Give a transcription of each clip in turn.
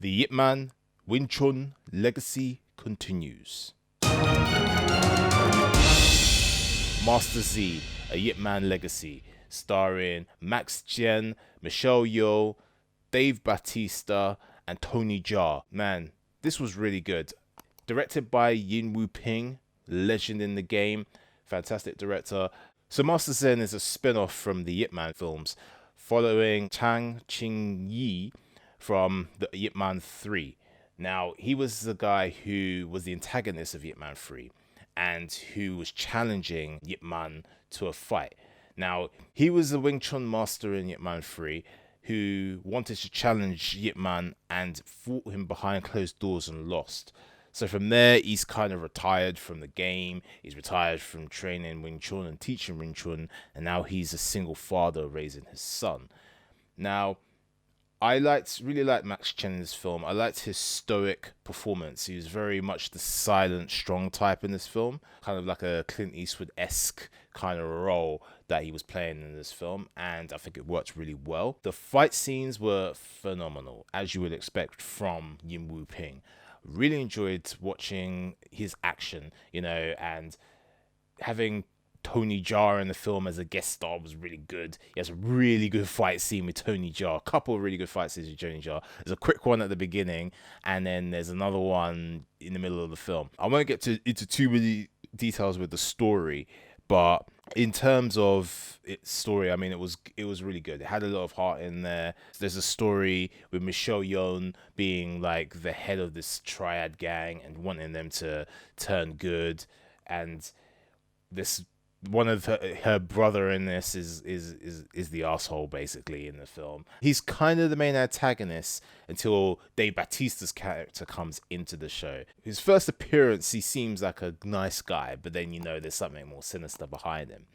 The Yip Man Wing Chun legacy continues. Master Z, A Yip Man Legacy, starring Max Jen, Michelle Yeoh, Dave Bautista, and Tony Jaa. Man, this was really good. Directed by Yin Wu Ping, legend in the game, fantastic director. So Master Zen is a spin-off from the Yip Man films, following Chang Ching-yi from the Yip Man 3. Now, he was the guy who was the antagonist of Yip Man 3 and who was challenging Yip Man to a fight. Now, he was the Wing Chun master in Yip Man 3 who wanted to challenge Yip Man and fought him behind closed doors and lost. So from there, he's kind of retired from the game. He's retired from training Wing Chun and teaching Wing Chun, and now he's a single father raising his son. Now, I really liked Max Chen in this film. I liked his stoic performance. He was very much the silent, strong type in this film, kind of like a Clint Eastwood-esque kind of role that he was playing in this film, and I think it worked really well. The fight scenes were phenomenal, as you would expect from Yin Wu Ping. Really enjoyed watching his action, and having Tony Jaa in the film as a guest star was really good. He has a really good fight scene with Tony Jaa. A couple of really good fight scenes with Tony Jaa. There's a quick one at the beginning, and then there's another one in the middle of the film. I won't get into too many details with the story, but in terms of its story, I mean, it was really good. It had a lot of heart in there. There's a story with Michelle Yeoh being like the head of this triad gang and wanting them to turn good, and this one of her brother in this is the asshole basically in the film. He's kind of the main antagonist until Dave Bautista's character comes into the show. His first appearance, he seems like a nice guy, but then there's something more sinister behind him.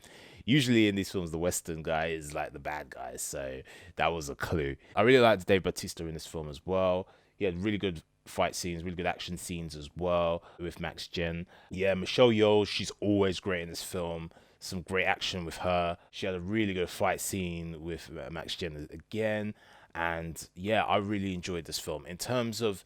Usually in these films, the Western guy is like the bad guy, so that was a clue. I really liked Dave Bautista in this film as well. He had really good fight scenes, really good action scenes as well with Max Jen. Yeah, Michelle Yeoh, she's always great in this film. Some great action with her. She had a really good fight scene with Max Jen again. And yeah, I really enjoyed this film. In terms of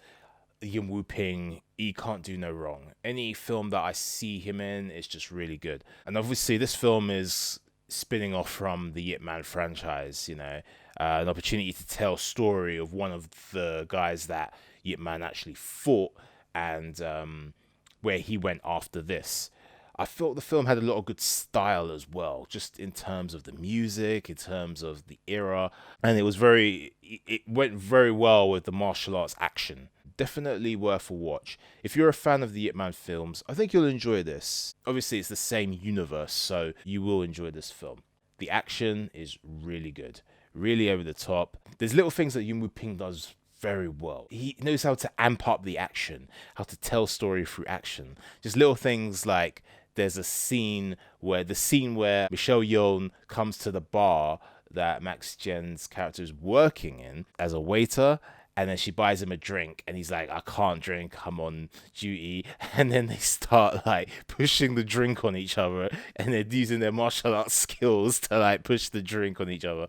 Yin Wu Ping, he can't do no wrong. Any film that I see him in is just really good. And obviously this film is spinning off from the Yip Man franchise, an opportunity to tell a story of one of the guys that Yip Man actually fought, and where he went after this. I felt the film had a lot of good style as well, just in terms of the music, in terms of the era, and it went very well with the martial arts action. Definitely worth a watch. If you're a fan of the Yip Man films, I think you'll enjoy this. Obviously, it's the same universe, so you will enjoy this film. The action is really good, really over the top. There's little things that Yin Wu Ping does very well. He knows how to amp up the action, how to tell story through action. Just little things like there's a scene where Michelle Yeoh comes to the bar that Max Jen's character is working in as a waiter, and then she buys him a drink, and he's like, I can't drink, I'm on duty. And then they start like pushing the drink on each other, and they're using their martial arts skills to like push the drink on each other,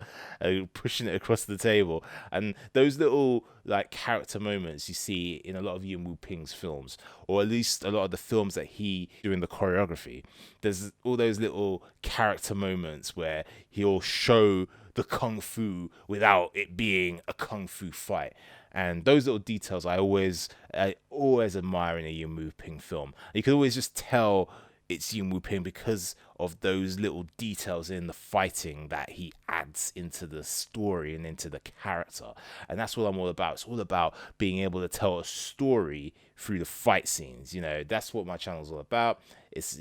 pushing it across the table. And those little like character moments you see in a lot of Yin Wu Ping's films, or at least a lot of the films that he doing the choreography. There's all those little character moments where he'll show the kung fu without it being a kung fu fight. And those little details I always admire in a Yin Wu Ping film. You can always just tell it's Yin Wu Ping because of those little details in the fighting that he adds into the story and into the character. And that's what I'm all about. It's all about being able to tell a story through the fight scenes. That's what my channel is all about. It's,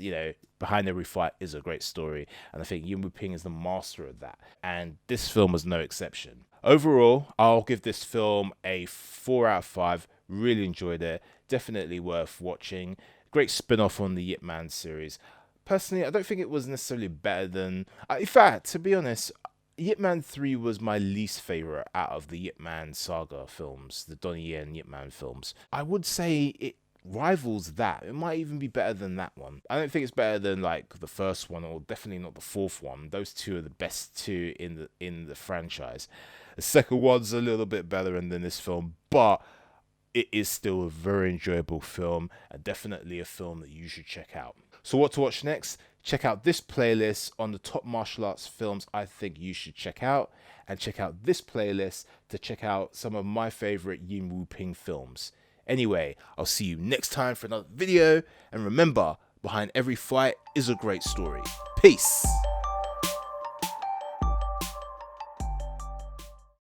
behind every fight is a great story. And I think Yin Wu Ping is the master of that. And this film was no exception. Overall, I'll give this film a 4 out of 5. Really enjoyed it. Definitely worth watching. Great spin-off on the Yip Man series. Personally, I don't think it was necessarily better than... in fact, to be honest, Yip Man 3 was my least favorite out of the Yip Man saga films, the Donnie Yen Yip Man films. I would say it rivals that. It might even be better than that one. I don't think it's better than like the first one, or definitely not the fourth one. Those two are the best two in the franchise. The second one's a little bit better than this film, but it is still a very enjoyable film and definitely a film that you should check out. So what to watch next? Check out this playlist on the top martial arts films I think you should check out, and check out this playlist to check out some of my favorite Yin Wu Ping films. Anyway, I'll see you next time for another video, and remember, behind every fight is a great story. Peace!